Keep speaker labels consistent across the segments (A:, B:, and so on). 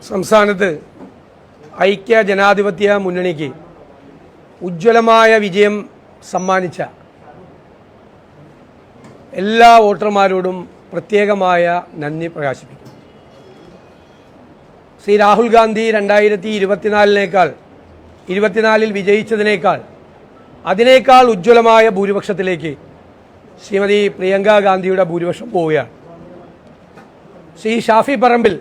A: സംസ്ഥാനത്ത് ഐക്യ ജനാധിപത്യ മുന്നണിക്ക് ഉജ്ജ്വലമായ വിജയം സമ്മാനിച്ച എല്ലാ വോട്ടർമാരോടും പ്രത്യേകമായ നന്ദി പ്രകാശിപ്പിക്കുന്നു. ശ്രീ രാഹുൽ ഗാന്ധി 2024 വിജയിച്ചതിനേക്കാൾ അതിനേക്കാൾ ഉജ്ജ്വലമായ ഭൂരിപക്ഷത്തിലേക്ക് ശ്രീമതി പ്രിയങ്ക ഗാന്ധിയുടെ ഭൂരിപക്ഷം പോവുകയാണ്. ശ്രീ ഷാഫി പറമ്പിൽ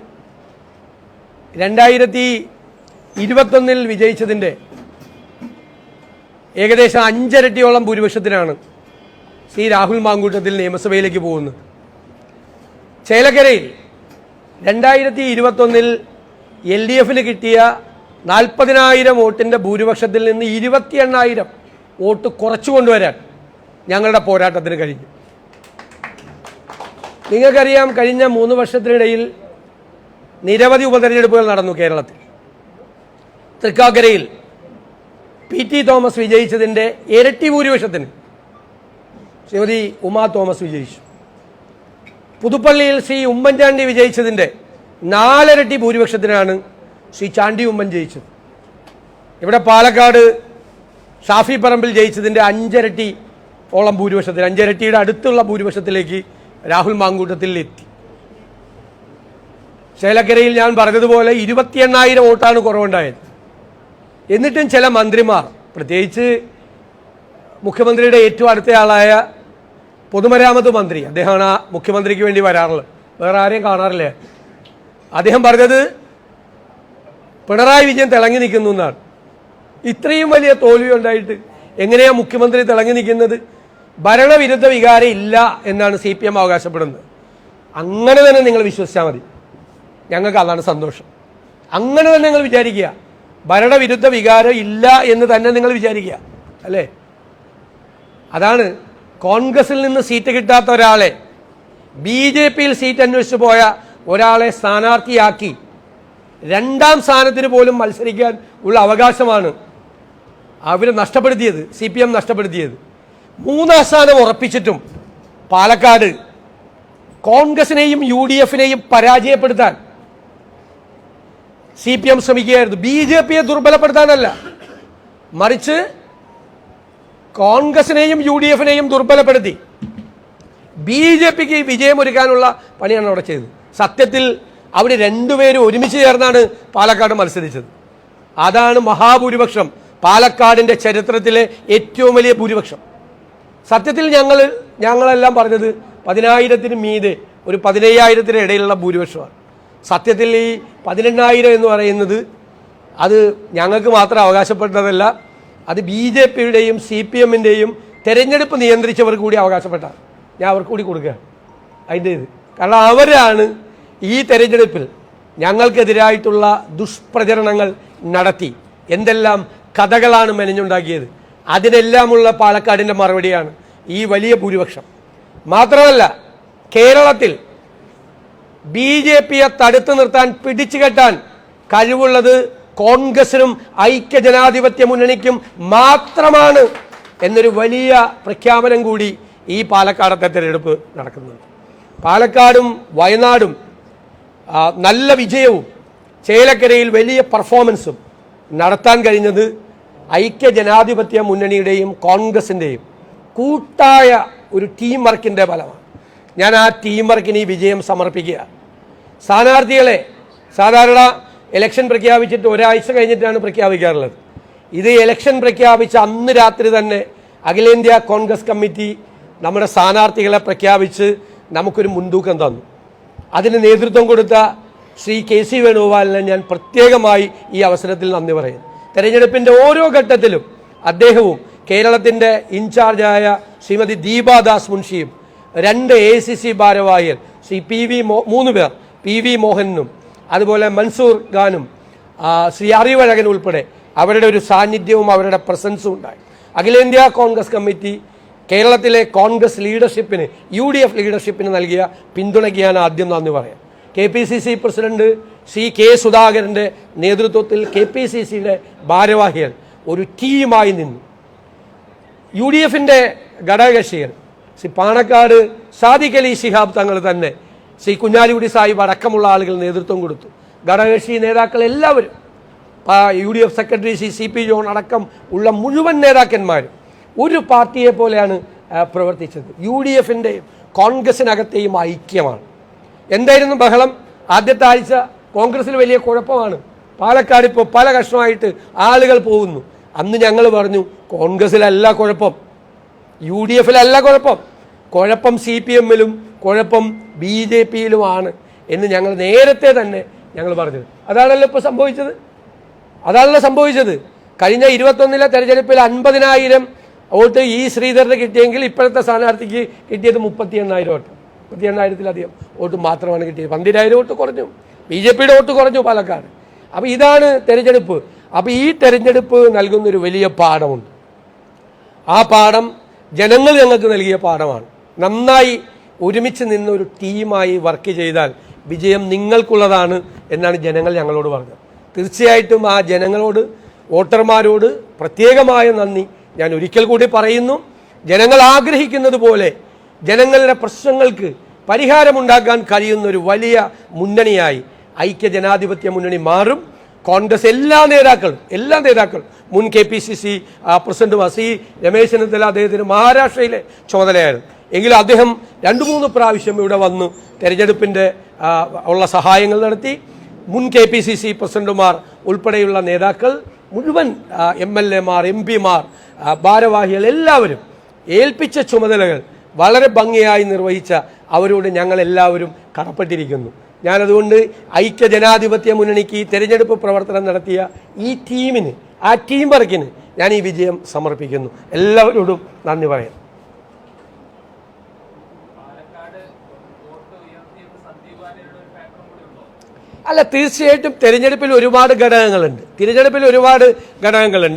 A: 2021 വിജയിച്ചതിൻ്റെ ഏകദേശം 5 ഇരട്ടിയോളം ഭൂരിപക്ഷത്തിനാണ് ശ്രീ രാഹുൽ മാങ്കൂട്ടത്തിൽ നിയമസഭയിലേക്ക് പോകുന്നത്. ചേലക്കരയിൽ 2021 LDFന് കിട്ടിയ 40,000 വോട്ടിൻ്റെ ഭൂരിപക്ഷത്തിൽ നിന്ന് 28,000 വോട്ട് കുറച്ചു കൊണ്ടുവരാൻ ഞങ്ങളുടെ പോരാട്ടത്തിന് കഴിഞ്ഞു. നിങ്ങൾക്കറിയാം, കഴിഞ്ഞ 3 വർഷത്തിനിടയിൽ നിരവധി ഉപതെരഞ്ഞെടുപ്പുകൾ നടന്നു കേരളത്തിൽ. തൃക്കാക്കരയിൽ PT തോമസ് വിജയിച്ചതിൻ്റെ ഇരട്ടി ഭൂരിപക്ഷത്തിന് ശ്രീമതി ഉമാ തോമസ് വിജയിച്ചു. പുതുപ്പള്ളിയിൽ ശ്രീ ഉമ്മൻചാണ്ടി വിജയിച്ചതിൻ്റെ 4 ഇരട്ടി ഭൂരിപക്ഷത്തിനാണ് ശ്രീ ചാണ്ടി ഉമ്മൻ ജയിച്ചത്. ഇവിടെ പാലക്കാട് ഷാഫി പറമ്പിൽ ജയിച്ചതിൻ്റെ 5 ഇരട്ടി ഓളം ഭൂരിപക്ഷത്തിൽ, 5 ഇരട്ടിയുടെ അടുത്തുള്ള ഭൂരിപക്ഷത്തിലേക്ക് രാഹുൽ മാങ്കൂട്ടത്തിൽ എത്തി. ചേലക്കരയിൽ ഞാൻ പറഞ്ഞതുപോലെ 28,000 വോട്ടാണ് കുറവുണ്ടായത്. എന്നിട്ടും ചില മന്ത്രിമാർ, പ്രത്യേകിച്ച് മുഖ്യമന്ത്രിയുടെ ഏറ്റവും അടുത്തയാളായ പൊതുമരാമത്ത് മന്ത്രി, അദ്ദേഹമാണ് ആ മുഖ്യമന്ത്രിക്ക് വേണ്ടി വരാറുള്ളത്, വേറെ ആരെയും കാണാറില്ല. അദ്ദേഹം പറഞ്ഞത് പിണറായി വിജയൻ തിളങ്ങി നിൽക്കുന്നു എന്നാണ്. ഇത്രയും വലിയ തോൽവി ഉണ്ടായിട്ട് എങ്ങനെയാണ് മുഖ്യമന്ത്രി തിളങ്ങി നിൽക്കുന്നത്? ഭരണവിരുദ്ധ വികാരം ഇല്ല എന്നാണ് CPM അവകാശപ്പെടുന്നത്. അങ്ങനെ തന്നെ നിങ്ങൾ വിശ്വസിച്ചാൽ മതി, ഞങ്ങൾക്ക് അതാണ് സന്തോഷം. അങ്ങനെ തന്നെ നിങ്ങൾ വിചാരിക്കുക, ഭരണവിരുദ്ധ വികാരം ഇല്ല എന്ന് തന്നെ നിങ്ങൾ വിചാരിക്കുക, അല്ലേ? അതാണ് കോൺഗ്രസിൽ നിന്ന് സീറ്റ് കിട്ടാത്ത ഒരാളെ BJPയിൽ സീറ്റ് അന്വേഷിച്ച് പോയ ഒരാളെ സ്ഥാനാർത്ഥിയാക്കി 2ാം സ്ഥാനത്തിന് പോലും മത്സരിക്കാൻ ഉള്ള അവകാശമാണ് അവർ നഷ്ടപ്പെടുത്തിയത്, CPM നഷ്ടപ്പെടുത്തിയത്. 3ാം സ്ഥാനം ഉറപ്പിച്ചിട്ടും പാലക്കാട് കോൺഗ്രസിനെയും UDFനെയും പരാജയപ്പെടുത്താൻ CPM ശ്രമിക്കുകയായിരുന്നു. BJPയെ ദുർബലപ്പെടുത്താനല്ല, മറിച്ച് കോൺഗ്രസിനെയും UDFനെയും ദുർബലപ്പെടുത്തി BJPക്ക് വിജയമൊരുക്കാനുള്ള പണിയാണ് അവിടെ ചെയ്തത്. സത്യത്തിൽ അവർ രണ്ടുപേരും ഒരുമിച്ച് ചേർന്നാണ് പാലക്കാട് മത്സരിച്ചത്. അതാണ് മഹാഭൂരിപക്ഷം, പാലക്കാടിൻ്റെ ചരിത്രത്തിലെ ഏറ്റവും വലിയ ഭൂരിപക്ഷം. സത്യത്തിൽ ഞങ്ങളെല്ലാം പറഞ്ഞത് 10,000-ന് മീതെ ഒരു 15,000-ന് ഇടയിലുള്ള ഭൂരിപക്ഷമാണ്. സത്യത്തിൽ ഈ 18,000 എന്ന് പറയുന്നത് അത് ഞങ്ങൾക്ക് മാത്രം അവകാശപ്പെട്ടതല്ല, അത് BJPയുടെയും CPMൻ്റെയും തെരഞ്ഞെടുപ്പ് നിയന്ത്രിച്ചവർക്ക് കൂടി അവകാശപ്പെട്ടാണ്. ഞാൻ അവർക്ക് കൂടി കൊടുക്കുക അതിൻ്റെ ഇത്. കാരണം അവരാണ് ഈ തെരഞ്ഞെടുപ്പിൽ ഞങ്ങൾക്കെതിരായിട്ടുള്ള ദുഷ്പ്രചരണങ്ങൾ നടത്തി എന്തെല്ലാം കഥകളാണ് മെനഞ്ഞുണ്ടാക്കിയത്. അതിനെല്ലാമുള്ള പാലക്കാടിൻ്റെ മറുപടിയാണ് ഈ വലിയ ഭൂരിപക്ഷം. മാത്രമല്ല, കേരളത്തിൽ BJPയെ തടുത്തു നിർത്താൻ, പിടിച്ചു കെട്ടാൻ കഴിവുള്ളത് കോൺഗ്രസിനും ഐക്യ ജനാധിപത്യ മുന്നണിക്കും മാത്രമാണ് എന്നൊരു വലിയ പ്രഖ്യാപനം കൂടി ഈ പാലക്കാടത്തെ തെരഞ്ഞെടുപ്പ് നടക്കുന്നുണ്ട്. പാലക്കാടും വയനാടും നല്ല വിജയവും ചേലക്കരയിൽ വലിയ പെർഫോമൻസും നടത്താൻ കഴിഞ്ഞത് ഐക്യ ജനാധിപത്യ മുന്നണിയുടെയും കോൺഗ്രസിൻ്റെയും കൂട്ടായ ഒരു ടീം വർക്കിൻ്റെ ഫലമാണ്. ഞാൻ ആ ടീം വർക്കിന് ഈ വിജയം സമർപ്പിക്കുക. സ്ഥാനാർത്ഥികളെ സാധാരണ ഇലക്ഷൻ പ്രഖ്യാപിച്ചിട്ട് ഒരാഴ്ച കഴിഞ്ഞിട്ടാണ് പ്രഖ്യാപിക്കാറുള്ളത്. ഇത് ഇലക്ഷൻ പ്രഖ്യാപിച്ച അന്ന് രാത്രി തന്നെ അഖിലേന്ത്യാ കോൺഗ്രസ് കമ്മിറ്റി നമ്മുടെ സ്ഥാനാർത്ഥികളെ പ്രഖ്യാപിച്ച് നമുക്കൊരു മുൻതൂക്കം തന്നു. അതിന് നേതൃത്വം കൊടുത്ത ശ്രീ KC വേണുഗോപാലിനെ ഞാൻ പ്രത്യേകമായി ഈ അവസരത്തിൽ നന്ദി പറയുന്നു. തെരഞ്ഞെടുപ്പിൻ്റെ ഓരോ ഘട്ടത്തിലും അദ്ദേഹവും കേരളത്തിൻ്റെ ഇൻചാർജായ ശ്രീമതി ദീപാദാസ് മുൻഷിയും 2 ACC ഭാരവാഹികൾ ശ്രീ 3 പേർ PV മോഹനും അതുപോലെ മൻസൂർ ഖാനും ശ്രീ അറിവഴകൻ ഉൾപ്പെടെ അവരുടെ ഒരു സാന്നിധ്യവും അവരുടെ പ്രസൻസും ഉണ്ടായി. അഖിലേന്ത്യാ കോൺഗ്രസ് കമ്മിറ്റി കേരളത്തിലെ കോൺഗ്രസ് ലീഡർഷിപ്പിന്, UDF ലീഡർഷിപ്പിന് നൽകിയ പിന്തുണയ്ക്ക് ഞാൻ ആദ്യം നന്ദി പറയാം. KPCC പ്രസിഡന്റ് ശ്രീ K സുധാകരൻ്റെ നേതൃത്വത്തിൽ KPCCയുടെ ഭാരവാഹികൾ ഒരു ടീമായി നിന്നു. UDFൻ്റെ ഘടകകക്ഷികൾ ശ്രീ പാണക്കാട് സാദിഖ് അലി ശിഹാബ് തങ്ങൾ തന്നെ, ശ്രീ കുഞ്ഞാലിക്കുടി സാഹിബ് അടക്കമുള്ള ആളുകൾ നേതൃത്വം കൊടുത്തു. ഘടകകക്ഷി നേതാക്കൾ എല്ലാവരും, UDF സെക്രട്ടറി CP ജോൺ അടക്കം ഉള്ള മുഴുവൻ നേതാക്കന്മാരും ഒരു പാർട്ടിയെ പോലെയാണ് പ്രവർത്തിച്ചത്. UDFിൻ്റെയും കോൺഗ്രസിനകത്തെയും ഐക്യമാണ്. എന്തായിരുന്നു ബഹളം? ആദ്യത്തെ ആഴ്ച കോൺഗ്രസിൽ വലിയ കുഴപ്പമാണ്, പാലക്കാട് ഇപ്പോൾ പല കഷ്ണമായിട്ട് ആളുകൾ പോകുന്നു. അന്ന് ഞങ്ങൾ പറഞ്ഞു, കോൺഗ്രസിലല്ല കുഴപ്പം, UDFിലല്ല കുഴപ്പം, കുഴപ്പം CPMലും കുഴപ്പം BJPയിലുമാണ് എന്ന് ഞങ്ങൾ നേരത്തെ തന്നെ ഞങ്ങൾ പറഞ്ഞത്. അതാണല്ലോ ഇപ്പോൾ സംഭവിച്ചത്. അതാണല്ലോ സംഭവിച്ചത്. കഴിഞ്ഞ 21 തെരഞ്ഞെടുപ്പിൽ 50,000 വോട്ട് ശ്രീധരന് കിട്ടിയെങ്കിൽ ഇപ്പോഴത്തെ സ്ഥാനാർത്ഥിക്ക് കിട്ടിയത് 38,000 വോട്ട്, 38,000-ലധികം വോട്ട് മാത്രമാണ് കിട്ടിയത്. 12,000 വോട്ട് കുറഞ്ഞു, BJPയുടെ വോട്ട് കുറഞ്ഞു പാലക്കാട്. അപ്പോൾ ഇതാണ് തെരഞ്ഞെടുപ്പ്. അപ്പോൾ ഈ തെരഞ്ഞെടുപ്പ് നൽകുന്നൊരു വലിയ പാഠമുണ്ട്. ആ പാഠം ജനങ്ങൾ ഞങ്ങൾക്ക് നൽകിയ പാഠമാണ്. നന്നായി ഒരുമിച്ച് നിന്ന് ഒരു ടീമായി വർക്ക് ചെയ്താൽ വിജയം നിങ്ങൾക്കുള്ളതാണ് എന്നാണ് ജനങ്ങൾ ഞങ്ങളോട് പറഞ്ഞത്. തീർച്ചയായിട്ടും ആ ജനങ്ങളോട്, വോട്ടർമാരോട് പ്രത്യേകമായ നന്ദി ഞാൻ ഒരിക്കൽ കൂടി പറയുന്നു. ജനങ്ങൾ ആഗ്രഹിക്കുന്നത് പോലെ ജനങ്ങളുടെ പ്രശ്നങ്ങൾക്ക് പരിഹാരമുണ്ടാക്കാൻ കഴിയുന്ന ഒരു വലിയ മുന്നണിയായി ഐക്യ ജനാധിപത്യ മുന്നണി മാറും. കോൺഗ്രസ് എല്ലാ നേതാക്കളും മുൻ KPCC പ്രസിഡന്റ് വസി രമേശ് ചെന്നിത്തല, അദ്ദേഹത്തിന് മഹാരാഷ്ട്രയിലെ ചുമതലയായിരുന്നു. എങ്കിലും അദ്ദേഹം 2-3 പ്രാവശ്യം ഇവിടെ വന്ന് തെരഞ്ഞെടുപ്പിൻ്റെ ഉള്ള സഹായങ്ങൾ നടത്തി. മുൻ KPCC പ്രസിഡന്റുമാർ ഉൾപ്പെടെയുള്ള നേതാക്കൾ, മുഴുവൻ MLAമാർ, MP മാർ, ഭാരവാഹികൾ എല്ലാവരും ഏൽപ്പിച്ച ചുമതലകൾ വളരെ ഭംഗിയായി നിർവഹിച്ച അവരോട് ഞങ്ങളെല്ലാവരും കടപ്പെട്ടിരിക്കുന്നു. ഞാനതുകൊണ്ട് ഐക്യ ജനാധിപത്യ മുന്നണിക്ക് തെരഞ്ഞെടുപ്പ് പ്രവർത്തനം നടത്തിയ ഈ ടീമിന്, ആ ടീം വർക്കിന് ഞാൻ ഈ വിജയം സമർപ്പിക്കുന്നു. എല്ലാവരോടും നന്ദി പറയാം. അല്ല, തീർച്ചയായിട്ടും തിരഞ്ഞെടുപ്പിൽ ഒരുപാട് ഘടകങ്ങളുണ്ട്.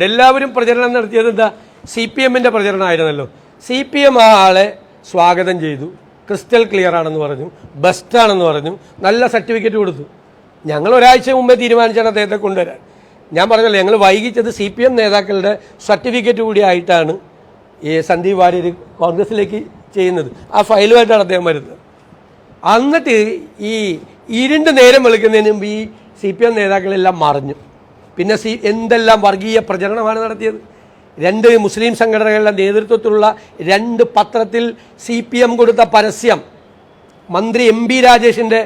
A: എല്ലാവരും പ്രചരണം നടത്തിയത് എന്താ? CPMൻ്റെ പ്രചരണമായിരുന്നല്ലോ. CPM ആ ആളെ സ്വാഗതം ചെയ്തു, ക്രിസ്റ്റൽ ക്ലിയർ ആണെന്ന് പറഞ്ഞു, ബെസ്റ്റാണെന്ന് പറഞ്ഞു, നല്ല സർട്ടിഫിക്കറ്റ് കൊടുത്തു. ഞങ്ങൾ ഒരാഴ്ച മുമ്പേ തീരുമാനിച്ചാണ് അദ്ദേഹത്തെ കൊണ്ടുവരാൻ. ഞാൻ പറഞ്ഞല്ലോ, ഞങ്ങൾ വൈകിച്ചത് CPM നേതാക്കളുടെ സർട്ടിഫിക്കറ്റ് കൂടി ആയിട്ടാണ് സന്ദീപ് വാര്യർ കോൺഗ്രസിലേക്ക് ചെയ്യുന്നത്. ആ ഫയലുമായിട്ടാണ് അദ്ദേഹം വരുന്നത്. എന്നിട്ട് ഈ ഇരുണ്ട് നേരം വെളുക്കുന്നതിന് മുമ്പ് ഈ CPM നേതാക്കളെല്ലാം മറിഞ്ഞു. പിന്നെ എന്തെല്ലാം വർഗീയ പ്രചരണമാണ് നടത്തിയത്. 2 മുസ്ലിം സംഘടനകളുടെ നേതൃത്വത്തിലുള്ള 2 പത്രത്തിൽ CPM കൊടുത്ത പരസ്യം മന്ത്രി MP രാജേഷിൻ്റെ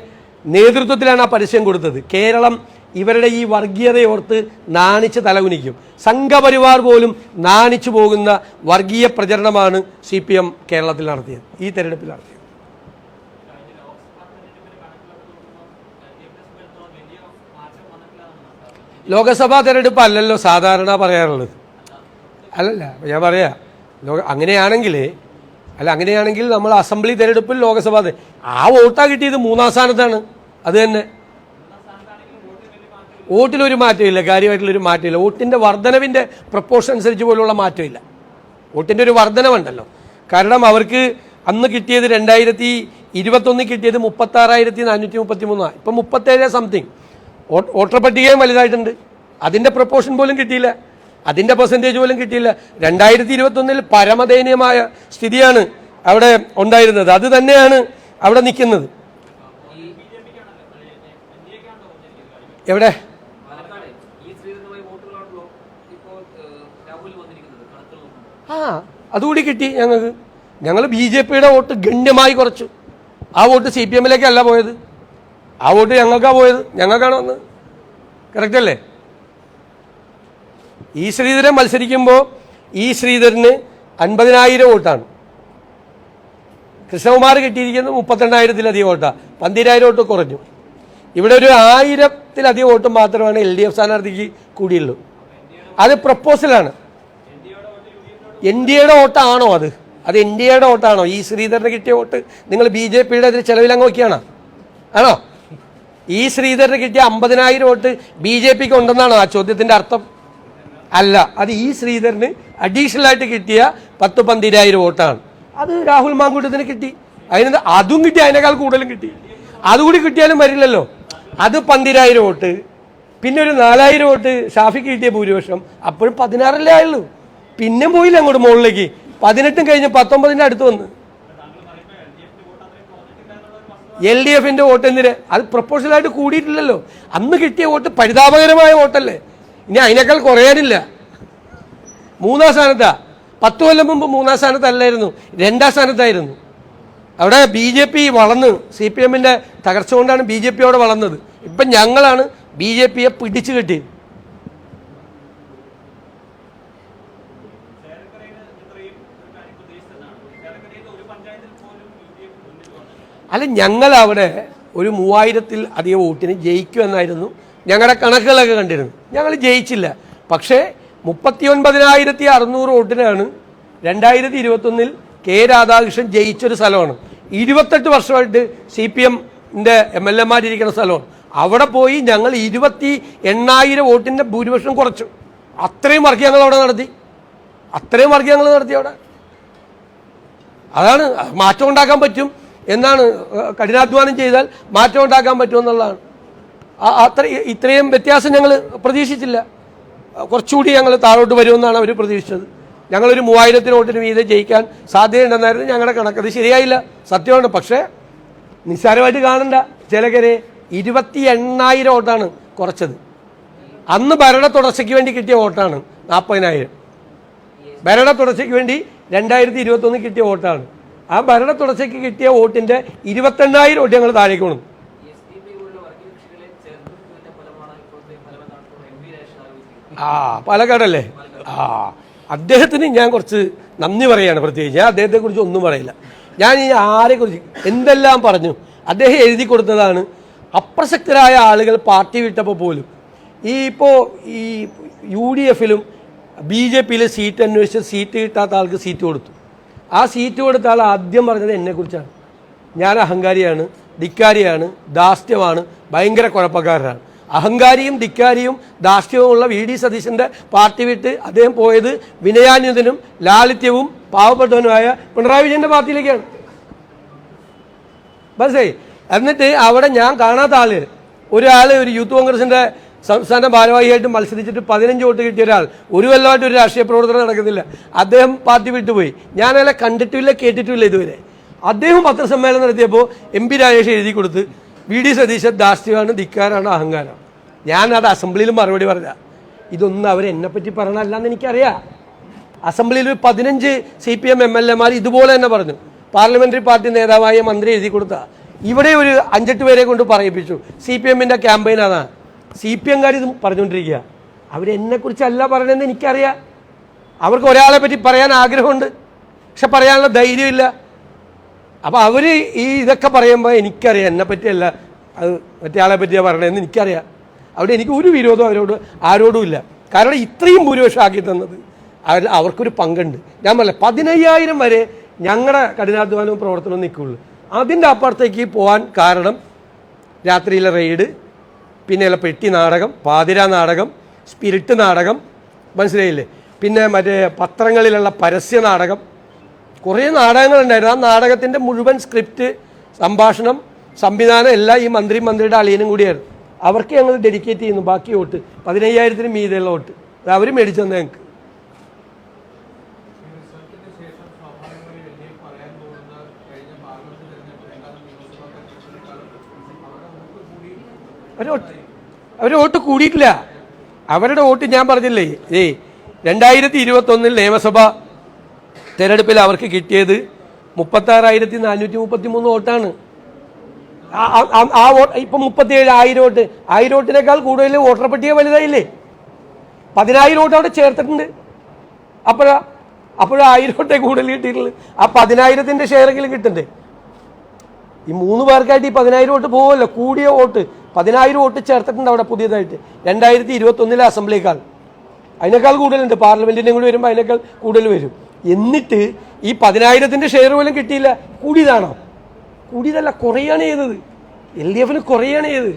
A: നേതൃത്വത്തിലാണ് ആ പരസ്യം കൊടുത്തത്. കേരളം ഇവരുടെ ഈ വർഗീയതയോർത്ത് നാണിച്ച് തലകുനിക്കും. സംഘപരിവാർ പോലും നാണിച്ചു പോകുന്ന വർഗീയ പ്രചരണമാണ് CPM കേരളത്തിൽ നടത്തിയത്, ഈ തെരഞ്ഞെടുപ്പിൽ നടത്തിയത്. ലോകസഭാ തെരഞ്ഞെടുപ്പ് അല്ലല്ലോ സാധാരണ പറയാറുള്ളത്. അല്ലല്ല, ഞാൻ പറയാം, അങ്ങനെയാണെങ്കിൽ നമ്മൾ അസംബ്ലി തെരഞ്ഞെടുപ്പിൽ ലോകസഭാ ആ വോട്ടാ കിട്ടിയത് 3-ാം സ്ഥാനത്താണ്. അത് തന്നെ, വോട്ടിലൊരു മാറ്റമില്ല, കാര്യമായിട്ടുള്ളൊരു മാറ്റമില്ല. വോട്ടിൻ്റെ വർധനവിൻ്റെ പ്രപ്പോർഷൻ അനുസരിച്ച് പോലുള്ള മാറ്റമില്ല. വോട്ടിൻ്റെ ഒരു വർധനവുണ്ടല്ലോ. കാരണം അവർക്ക് അന്ന് കിട്ടിയത് 2021 കിട്ടിയത് 36,433, ഇപ്പം 37 സംതിങ്. വോട്ടർ പട്ടികയും വലുതായിട്ടുണ്ട്, അതിൻ്റെ പ്രപ്പോർഷൻ പോലും കിട്ടിയില്ല, അതിൻ്റെ പെർസെൻറ്റേജ് പോലും കിട്ടിയില്ല. 2021 പരമദയനീയമായ സ്ഥിതിയാണ് അവിടെ ഉണ്ടായിരുന്നത്. അത് തന്നെയാണ് അവിടെ നിൽക്കുന്നത്. എവിടെ? അതുകൂടി കിട്ടി ഞങ്ങൾക്ക്. ഞങ്ങൾ BJPയുടെ വോട്ട് ഗണ്യമായി കുറച്ചു. ആ വോട്ട് CPMലേക്കല്ല പോയത്, ആ വോട്ട് ഞങ്ങൾക്കാണ് പോയത്, ഞങ്ങൾക്കാണ് വന്നത്. കറക്റ്റ് അല്ലേ? ശ്രീധരൻ മത്സരിക്കുമ്പോൾ ശ്രീധരന് 50,000 വോട്ടാണ്. കൃഷ്ണകുമാർ കിട്ടിയിരിക്കുന്നത് 32,000-ലധികം വോട്ടാണ്. 12,000 വോട്ട് കുറഞ്ഞു. ഇവിടെ ഒരു 1,000-ലധികം വോട്ട് മാത്രമാണ് LDF സ്ഥാനാർത്ഥിക്ക് കൂടിയുള്ളൂ. അത് പ്രപ്പോസലാണ്. NDAയുടെ വോട്ടാണോ അത് NDAയുടെ വോട്ടാണോ? ശ്രീധരന് കിട്ടിയ വോട്ട് നിങ്ങൾ BJPയുടെ അതിൽ ചെലവിലങ്ങ് നോക്കിയാണോ? ആണോ? ശ്രീധരന് കിട്ടിയ 50,000 വോട്ട് BJPക്ക് ഉണ്ടെന്നാണോ ആ ചോദ്യത്തിൻ്റെ അർത്ഥം? അല്ല, അത് ശ്രീധരന് അഡീഷണൽ ആയിട്ട് കിട്ടിയ 10-12,000 വോട്ടാണ്. അത് രാഹുൽ മാങ്കൂട്ടത്തിന് കിട്ടി, അതും കിട്ടി, അതിനേക്കാൾ കൂടുതലും കിട്ടി. അതുകൂടി കിട്ടിയാലും വരില്ലല്ലോ. അത് 12,000 വോട്ട്, പിന്നെ ഒരു 4,000 വോട്ട് ഷാഫിക്ക് കിട്ടിയ ഭൂരിപക്ഷം, അപ്പോഴും 16 ആയുള്ളൂ. പിന്നെ പോയില്ല അങ്ങോട്ട് മുകളിലേക്ക്. 18 കഴിഞ്ഞ് 19ൻ്റെ അടുത്ത് വന്ന് LDFിന്റെ വോട്ട് എന്തിന്? അത് പ്രൊപ്പോഷണലായിട്ട് കൂടിയിട്ടില്ലല്ലോ. അന്ന് കിട്ടിയ വോട്ട് പരിതാപകരമായ വോട്ടല്ലേ. ഇനി അതിനേക്കാൾ കുറയാനില്ല. 3-ാം സ്ഥാനത്താ. 10 കൊല്ലം മുമ്പ് 3-ാം സ്ഥാനത്തല്ലായിരുന്നു, 2-ാം സ്ഥാനത്തായിരുന്നു. അവിടെ BJP വളർന്ന്, CPMന്റെ തകർച്ച കൊണ്ടാണ് BJP അവിടെ വളർന്നത്. ഇപ്പം ഞങ്ങളാണ് BJPയെ പിടിച്ചു കെട്ടിയത്. അല്ല, ഞങ്ങൾ അവിടെ ഒരു 3000-ൽ അധികം വോട്ടിന് ജയിക്കുമെന്നായിരുന്നു ഞങ്ങളുടെ കണക്കുകളൊക്കെ കണ്ടിരുന്നു. ഞങ്ങൾ ജയിച്ചില്ല. പക്ഷേ 39,600 വോട്ടിനാണ് 2021-ൽ കെ രാധാകൃഷ്ണൻ ജയിച്ചൊരു സ്ഥലമാണ്. 28 വർഷമായിട്ട് CPMന്റെ MLA-മാരിയിരിക്കുന്ന സ്ഥലമാണ്. അവിടെ പോയി ഞങ്ങൾ 28,000 വോട്ടിൻ്റെ ഭൂരിപക്ഷം കുറച്ചു. അത്രയും വർക്ക് ഞങ്ങൾ അവിടെ നടത്തി. അവിടെ അതാണ് മാറ്റം ഉണ്ടാക്കാൻ പറ്റും എന്നാണ്. കഠിനാധ്വാനം ചെയ്താൽ മാറ്റം ഉണ്ടാക്കാൻ പറ്റുമെന്നുള്ളതാണ്. ഇത്രയും വ്യത്യാസം ഞങ്ങൾ പ്രതീക്ഷിച്ചില്ല. കുറച്ചുകൂടി ഞങ്ങൾ താഴോട്ട് വരുമെന്നാണ് അവർ പ്രതീക്ഷിച്ചത്. ഞങ്ങളൊരു 3000 വോട്ടിന് വീതം ജയിക്കാൻ സാധ്യതയുണ്ടെന്നായിരുന്നു ഞങ്ങളുടെ കണക്ക്. അത് ശരിയായില്ല, സത്യമാണ്. പക്ഷേ നിസ്സാരമായിട്ട് കാണണ്ട. ചിലകരെ 28,000 വോട്ടാണ് കുറച്ചത്. അന്ന് ഭരണ തുടർച്ചയ്ക്ക് വേണ്ടി കിട്ടിയ വോട്ടാണ് 40,000. ഭരണ തുടർച്ചയ്ക്ക് വേണ്ടി 2021 കിട്ടിയ വോട്ടാണ്. ആ ഭരണ തുടർച്ചയ്ക്ക് കിട്ടിയ വോട്ടിന്റെ 28,000 വോട്ട് ഞങ്ങൾ താഴേക്ക് കൊണ്ടു. പാലക്കാടല്ലേ? അദ്ദേഹത്തിന് ഞാൻ കുറച്ച് നന്ദി പറയുകയാണ്. പ്രത്യേകിച്ച് ഞാൻ അദ്ദേഹത്തെക്കുറിച്ച് ഒന്നും പറയില്ല. ഞാൻ ഈ ആരെക്കുറിച്ച് എന്തെല്ലാം പറഞ്ഞു. അദ്ദേഹം എഴുതി കൊടുത്തതാണ്. അപ്രസക്തരായ ആളുകൾ പാർട്ടി വിട്ടപ്പോൾ പോലും ഇപ്പോൾ ഈ UDFലും BJPയിലും സീറ്റ് അന്വേഷിച്ച് സീറ്റ് കിട്ടാത്ത ആൾക്ക് സീറ്റ് കൊടുത്തു. ആ സീറ്റ് കൊടുത്ത ആൾ ആദ്യം പറഞ്ഞത് എന്നെക്കുറിച്ചാണ്. ഞാൻ അഹങ്കാരിയാണ്, ധിക്കാരിയാണ്, ധാർഷ്ട്യമാണ്, ഭയങ്കര കുഴപ്പക്കാരനാണ്. അഹങ്കാരിയും ധിക്കാരിയും ധാർഷ്ട്യവുമുള്ള VD സതീശൻ്റെ പാർട്ടി വിട്ട് അദ്ദേഹം പോയത് വിനയാന്വിതനും ലാളിത്യവും പാവപ്പെട്ടവനുമായ പിണറായി വിജയൻ്റെ പാർട്ടിയിലേക്കാണ്. മനസ്സിലായി? എന്നിട്ട് അവിടെ ഞാൻ കാണാത്ത ആള് ഒരാൾ ഒരു യൂത്ത് കോൺഗ്രസിൻ്റെ സംസ്ഥാന ഭാരവാഹിയായിട്ട് മത്സരിച്ചിട്ട് 15 വോട്ട് കിട്ടിയ ഒരാൾ ഒരു കൊല്ലമായിട്ട് ഒരു രാഷ്ട്രീയ പ്രവർത്തനം നടക്കുന്നില്ല. അദ്ദേഹം പാർട്ടി വിട്ടുപോയി. ഞാനയാളെ കണ്ടിട്ടുമില്ല, കേട്ടിട്ടുമില്ല ഇതുവരെ. അദ്ദേഹം പത്രസമ്മേളനം നടത്തിയപ്പോൾ MP രാജേഷ് എഴുതി കൊടുത്ത് VD സതീശൻ ധാർഷ്ട്യമാണ്, ധിക്കാരാണ്, അഹങ്കാരം. ഞാൻ അത് അസംബ്ലിയിൽ മറുപടി പറഞ്ഞ ഇതൊന്നും അവരെന്നെപ്പറ്റി പറഞ്ഞല്ലെന്ന് എനിക്കറിയാം. അസംബ്ലിയിൽ 15 CPM MLA-മാർ ഇതുപോലെ തന്നെ പറഞ്ഞു. പാർലമെന്ററി പാർട്ടി നേതാവായ മന്ത്രി എഴുതി കൊടുത്ത ഇവിടെ ഒരു 5-8 പേരെ കൊണ്ട് പറയിപ്പിച്ചു. CPMന്റെ ക്യാമ്പയിൻ അതാണ്. CPM-കാർ ഇത് പറഞ്ഞുകൊണ്ടിരിക്കുക. അവരെന്നെക്കുറിച്ചല്ല പറയണമെന്ന് എനിക്കറിയാം. അവർക്ക് ഒരാളെ പറ്റി പറയാൻ ആഗ്രഹമുണ്ട്, പക്ഷെ പറയാനുള്ള ധൈര്യമില്ല. അപ്പോൾ അവർ ഇതൊക്കെ പറയുമ്പോൾ എനിക്കറിയാം എന്നെപ്പറ്റിയല്ല, അത് മറ്റേ ആളെ പറ്റിയാണ് പറയണമെന്ന് എനിക്കറിയാം. അവിടെ എനിക്ക് ഒരു വിരോധം അവരോട് ആരോടും ഇല്ല. കാരണം ഇത്രയും ഭൂരിപക്ഷം ആക്കി തന്നത് അവർക്കൊരു പങ്കുണ്ട്. ഞാൻ പറഞ്ഞില്ല 15,000 വരെ ഞങ്ങളുടെ കഠിനാധ്വാനവും പ്രവർത്തനവും നിൽക്കുള്ളൂ. അതിൻ്റെ അപ്പുറത്തേക്ക് പോകാൻ കാരണം രാത്രിയിലെ റെയ്ഡ്, പിന്നെ പെട്ടി നാടകം, പാതിരാ നാടകം, സ്പിരിറ്റ് നാടകം, മനസ്സിലായില്ലേ? പിന്നെ മറ്റേ പത്രങ്ങളിലുള്ള പരസ്യ നാടകം, കുറേ നാടകങ്ങളുണ്ടായിരുന്നു. ആ നാടകത്തിൻ്റെ മുഴുവൻ സ്ക്രിപ്റ്റ്, സംഭാഷണം, സംവിധാനം എല്ലാം ഈ മന്ത്രിയുടെ അളിയനും കൂടിയായിരുന്നു. അവർക്ക് ഞങ്ങൾ ഡെഡിക്കേറ്റ് ചെയ്യുന്നു. ബാക്കി വോട്ട് 15,000-ന് മീതെയുള്ള വോട്ട് അവർ മേടിച്ചു തന്നെ ഞങ്ങൾക്ക്. അവർ വോട്ട് കൂടിയിട്ടില്ല. അവരുടെ വോട്ട് ഞാൻ പറഞ്ഞില്ലേ, 2021 നിയമസഭ തെരഞ്ഞെടുപ്പിൽ അവർക്ക് കിട്ടിയത് 36,433 വോട്ടാണ്. ആ വോട്ട് ഇപ്പം 37,000 വോട്ട്. 1000 വോട്ടിനേക്കാൾ കൂടുതൽ വോട്ടർ പട്ടിക വലുതായില്ലേ? 10,000 വോട്ട് അവിടെ ചേർത്തിട്ടുണ്ട്. അപ്പോഴാ 1000 വോട്ടേ കൂടുതൽ കിട്ടിയിട്ടുള്ളൂ. ആ 10,000-ന്റെ ഷെയറെങ്കിലും കിട്ടണ്ടേ? ഈ 3 പേർക്കായിട്ട് ഈ 10,000 വോട്ട് പോകുമല്ലോ. കൂടിയ വോട്ട് 10,000 വോട്ട് ചേർത്തിട്ടുണ്ട് അവിടെ പുതിയതായിട്ട് 2021 അസംബ്ലിയേക്കാൾ. അതിനേക്കാൾ കൂടുതലുണ്ട്. പാർലമെന്റിനും കൂടി വരുമ്പോൾ അതിനേക്കാൾ കൂടുതൽ വരും. എന്നിട്ട് ഈ 10,000-ന്റെ ഷെയർ പോലും കിട്ടിയില്ല. കൂടിയതാണോ? കൂടിയതല്ല, കുറയാണ് ചെയ്തത്. LDFന് കുറയാണ് ചെയ്തത്.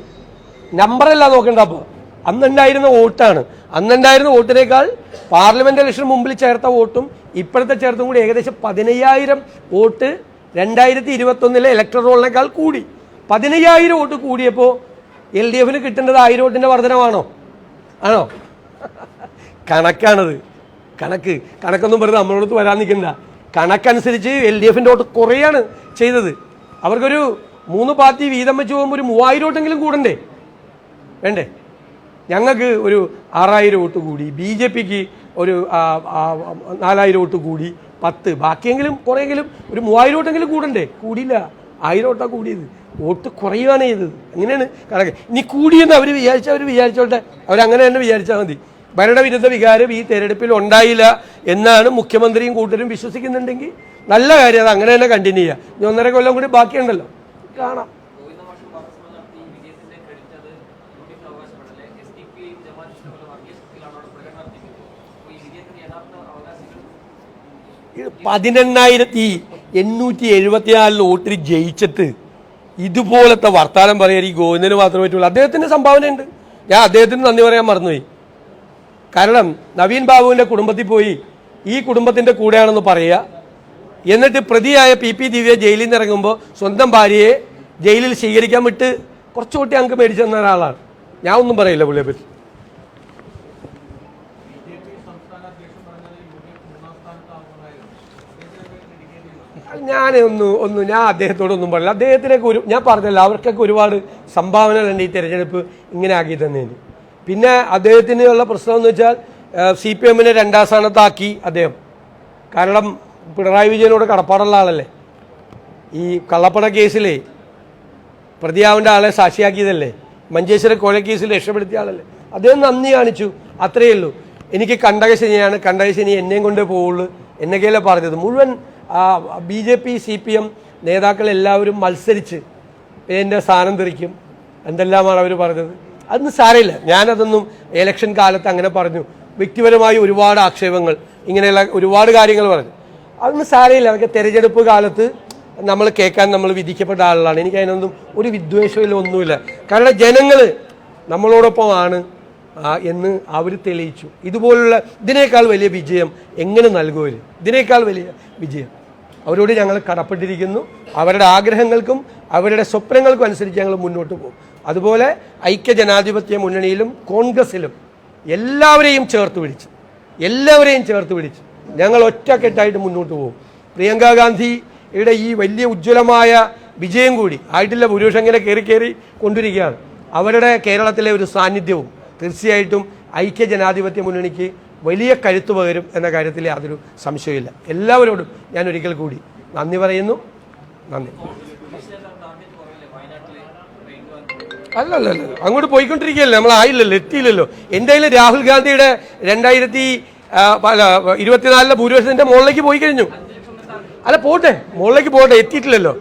A: നമ്പറല്ല നോക്കണ്ട. അപ്പോൾ അന്നുണ്ടായിരുന്ന വോട്ടാണ്. അന്നുണ്ടായിരുന്ന വോട്ടിനേക്കാൾ പാർലമെന്റ് ഇലക്ഷൻ മുമ്പിൽ ചേർത്ത വോട്ടും ഇപ്പോഴത്തെ ചേർത്തും കൂടി ഏകദേശം 15,000 വോട്ട് 2021 ഇലക്ടറൽ റോളിനേക്കാൾ കൂടി. 15,000 വോട്ട് കൂടിയപ്പോൾ LDFന് കിട്ടേണ്ടത് 1000 വോട്ടിൻ്റെ വർധനമാണോ? ആണോ? കണക്കാണത്. കണക്കൊന്നും വെറുതെ നമ്മളോട് വരാൻ നിൽക്കണ്ട. കണക്കനുസരിച്ച് LDFന്റെ വോട്ട് കുറയാണ് ചെയ്തത്. അവർക്കൊരു 3 പാർട്ടി വീതം വെച്ച് പോകുമ്പോൾ ഒരു 3000 വോട്ടെങ്കിലും കൂടണ്ടേ? വേണ്ടേ? ഞങ്ങൾക്ക് ഒരു 6000 വോട്ട് കൂടി, BJPക്ക് ഒരു 4000 വോട്ട് കൂടി, 10 ബാക്കിയെങ്കിലും കുറെയെങ്കിലും ഒരു 3000 വോട്ടെങ്കിലും കൂടണ്ടേ? കൂടിയില്ല. 1000 വോട്ടാണ് കൂടിയത്. വോട്ട് കുറയുകയാണ് ചെയ്തത്. അങ്ങനെയാണ് കണക്ക്. ഇനി കൂടിയെന്ന് അവർ വിചാരിച്ചോട്ടെ, അവരങ്ങനെ തന്നെ വിചാരിച്ചാൽ മതി. ഭരണവിരുദ്ധ വികാരം ഈ തെരഞ്ഞെടുപ്പിൽ ഉണ്ടായില്ല എന്നാണ് മുഖ്യമന്ത്രിയും കൂട്ടരും വിശ്വസിക്കുന്നുണ്ടെങ്കിൽ നല്ല കാര്യം, അത് അങ്ങനെ തന്നെ കണ്ടിന്യൂ ചെയ്യുക. ഇനി 1.5 കൊല്ലം കൂടി ബാക്കിയുണ്ടല്ലോ, കാണാം. ഇത് 18,874 വോട്ടിൽ ജയിച്ചിട്ട് ഇതുപോലത്തെ വർത്താനം പറയാൻ ഈ ഗോവിന്ദന് മാത്രമേ പറ്റുള്ളൂ. അദ്ദേഹത്തിൻ്റെ സംഭാവനയുണ്ട്. ഞാൻ അദ്ദേഹത്തിന് നന്ദി പറയാൻ മറന്നുപോയി. കാരണം നവീൻ ബാബുവിൻ്റെ കുടുംബത്തിൽ പോയി ഈ കുടുംബത്തിൻ്റെ കൂടെയാണെന്ന് പറയുക, എന്നിട്ട് പ്രതിയായ PP ദിവ്യ ജയിലിൽ നിന്ന് ഇറങ്ങുമ്പോൾ സ്വന്തം ഭാര്യയെ ജയിലിൽ സ്വീകരിക്കാൻ വിട്ട് കുറച്ച് വോട്ട് ഞങ്ങൾക്ക് മേടിച്ചു തന്ന ഒരാളാണ്. ഞാൻ ഒന്നും പറയില്ല പുള്ളിയെ പറ്റി. ഞാൻ അദ്ദേഹത്തോടൊന്നും പറയില്ല. അദ്ദേഹത്തിനൊക്കെ ഞാൻ പറഞ്ഞല്ലോ, അവർക്കൊക്കെ ഒരുപാട് സംഭാവനകളുണ്ട് ഈ തെരഞ്ഞെടുപ്പ് ഇങ്ങനെ ആക്കി തന്നതിന്. പിന്നെ അദ്ദേഹത്തിനുള്ള പ്രശ്നം എന്ന് വെച്ചാൽ CPM-നെ 2ാം സ്ഥാനത്താക്കി അദ്ദേഹം. കാരണം പിണറായി വിജയനോട് കടപ്പാടുള്ള ആളല്ലേ. ഈ കള്ളപ്പണ കേസിലെ പ്രതിയാവേണ്ട ആളെ സാക്ഷിയാക്കിയതല്ലേ, മഞ്ചേശ്വരം കൊലക്കേസിൽ രക്ഷപ്പെടുത്തിയ ആളല്ലേ. അദ്ദേഹം നന്ദി കാണിച്ചു, അത്രയേ ഉള്ളൂ. എനിക്ക് കണ്ടകശനിയാണ്, കണ്ടകശനി എന്നെയും കൊണ്ടേ പോവുള്ളൂ എന്നൊക്കെയല്ലേ പറഞ്ഞത്. മുഴുവൻ BJP CPM നേതാക്കളെല്ലാവരും മത്സരിച്ച് എൻ്റെ സ്ഥാനം തെറിക്കും എന്തെല്ലാമാണ് അവർ പറഞ്ഞത്. അതൊന്നും സാരമില്ല, ഞാനതൊന്നും ഇലക്ഷൻ കാലത്ത് അങ്ങനെ പറഞ്ഞു. വ്യക്തിപരമായി ഒരുപാട് ആക്ഷേപങ്ങൾ, ഇങ്ങനെയുള്ള ഒരുപാട് കാര്യങ്ങൾ പറഞ്ഞു. അതൊന്നും സാരമില്ല. അതൊക്കെ തെരഞ്ഞെടുപ്പ് കാലത്ത് നമ്മൾ കേൾക്കാൻ നമ്മൾ വിധിക്കപ്പെട്ട ആളുകളാണ്. എനിക്ക് അതിനൊന്നും ഒരു വിദ്വേഷമില്ല, ഒന്നുമില്ല. കാരണം ജനങ്ങൾ നമ്മളോടൊപ്പമാണ് എന്ന് അവർ തെളിയിച്ചു. ഇതുപോലുള്ള ഇതിനേക്കാൾ വലിയ വിജയം എങ്ങനെ നൽകുമല്ലോ? ഇതിനേക്കാൾ വലിയ വിജയം അവരോട് ഞങ്ങൾ കടപ്പെട്ടിരിക്കുന്നു. അവരുടെ ആഗ്രഹങ്ങൾക്കും അവരുടെ സ്വപ്നങ്ങൾക്കും അനുസരിച്ച് ഞങ്ങൾ മുന്നോട്ട് പോകും. അതുപോലെ ഐക്യജനാധിപത്യ മുന്നണിയിലും കോൺഗ്രസിലും എല്ലാവരെയും ചേർത്ത് പിടിച്ച് ഞങ്ങൾ ഒറ്റക്കെട്ടായിട്ട് മുന്നോട്ട് പോകും. പ്രിയങ്ക ഗാന്ധിയുടെ ഈ വലിയ ഉജ്ജ്വലമായ വിജയം കൂടി ആയിട്ടില്ല, ഭൂരിപക്ഷം ഇങ്ങനെ കയറി കൊണ്ടിരിക്കുകയാണ്. അവരുടെ കേരളത്തിലെ ഒരു സാന്നിധ്യവും തീർച്ചയായിട്ടും ഐക്യജനാധിപത്യ മുന്നണിക്ക് വലിയ കരുത്ത് പകരും എന്ന കാര്യത്തിൽ യാതൊരു സംശയമില്ല. എല്ലാവരോടും ഞാൻ ഒരിക്കൽ കൂടി നന്ദി പറയുന്നു. നന്ദി. അല്ലല്ല, അങ്ങോട്ട് പോയിക്കൊണ്ടിരിക്കുകയല്ലേ, നമ്മളായില്ലല്ലോ, എത്തിയില്ലല്ലോ. എൻ്റെ കയ്യിൽ രാഹുൽ ഗാന്ധിയുടെ 2024 ഭൂരിപക്ഷത്തിൻ്റെ മുകളിലേക്ക് പോയി കഴിഞ്ഞു. അല്ല പോട്ടെ, മുകളിലേക്ക് പോട്ടെ, എത്തിയിട്ടില്ലല്ലോ.